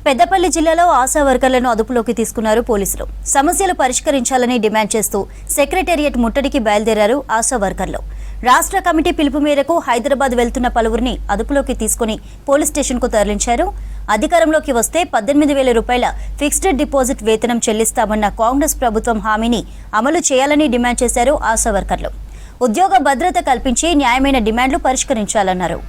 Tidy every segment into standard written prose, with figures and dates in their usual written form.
పెద్దపల్లి జిల్లాలో ఆశా వర్కర్లను అదుపులోకి తీసుకున్నారు పోలీసులు. సమస్యలు పరిష్కరించాలని డిమాండ్ చేస్తూ సెక్రటేరియట్ ముట్టడికి బయలుదేరారు ఆశా వర్కర్లు. రాష్ట్ర కమిటీ పిలుపు మేరకు హైదరాబాద్ వెళ్తున్న పలువురిని అదుపులోకి తీసుకుని పోలీస్ స్టేషన్కు తరలించారు. అధికారంలోకి వస్తే 18,000 రూపాయల ఫిక్స్డ్ డిపాజిట్ వేతనం చెల్లిస్తామన్న కాంగ్రెస్ ప్రభుత్వం హామీని అమలు చేయాలని డిమాండ్ చేశారు ఆశా వర్కర్లు. ఉద్యోగ భద్రత కల్పించి న్యాయమైన డిమాండ్లు పరిష్కరించాలన్నారు.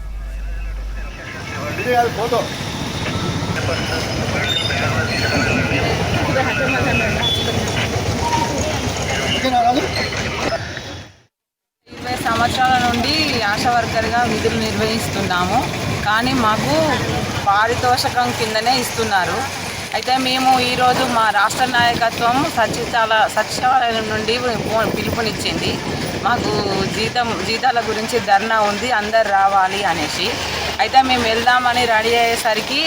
సంవత్సరాల నుండి ఆశా వర్కర్గా విధులు నిర్వహిస్తున్నాము. కానీ మాకు పారితోషికం కిందనే ఇస్తున్నారు. అయితే మేము ఈరోజు మా రాష్ట్ర నాయకత్వం సచివాలయం నుండి పిలుపునిచ్చింది. మాకు జీతాల గురించి ధర్నా ఉంది, అందరు రావాలి అనేసి. అయితే మేము వెళ్దామని రెడీ అయ్యేసరికి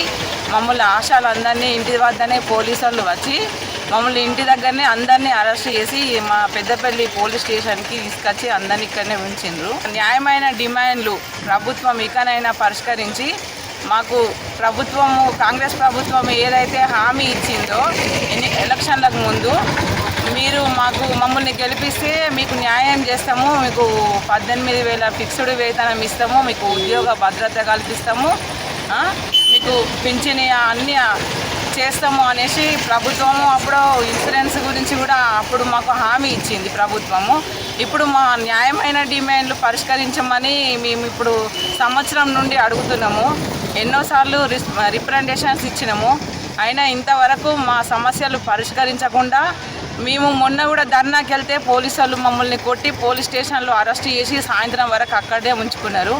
మమ్మల్ని ఆశాలందరినీ ఇంటి వద్దనే పోలీసు వాళ్ళు వచ్చి మమ్మల్ని ఇంటి దగ్గరనే అందరినీ అరెస్ట్ చేసి మా పెద్దపల్లి పోలీస్ స్టేషన్కి తీసుకొచ్చి అందరినీ ఇక్కడనే ఉంచిండ్రు. న్యాయమైన డిమాండ్లు ప్రభుత్వం ఇకనైనా పరిష్కరించి మాకు కాంగ్రెస్ ప్రభుత్వం ఏదైతే హామీ ఇచ్చిందో ఎలక్షన్లకు ముందు మీరు మమ్మల్ని గెలిపిస్తే మీకు న్యాయం చేస్తాము, మీకు 18,000 ఫిక్స్డ్ వేతనం ఇస్తాము, మీకు ఉద్యోగ భద్రత కల్పిస్తాము, మీకు పింఛని అన్నీ చేస్తాము అనేసి ప్రభుత్వము అప్పుడు ఇన్సూరెన్స్ గురించి కూడా అప్పుడు మాకు హామీ ఇచ్చింది ప్రభుత్వము. ఇప్పుడు మా న్యాయమైన డిమాండ్లు పరిష్కరించమని మేము ఇప్పుడు సంవత్సరం నుండి అడుగుతున్నాము. ఎన్నోసార్లు రిప్రజెంటేషన్స్ ఇచ్చినాము. అయినా ఇంతవరకు మా సమస్యలు పరిష్కరించకుండా మేము మొన్న కూడా ధర్నాకి వెళ్తే పోలీసు వాళ్ళు మమ్మల్ని కొట్టి పోలీస్ స్టేషన్లో అరెస్ట్ చేసి సాయంత్రం వరకు అక్కడే ఉంచుకున్నారు.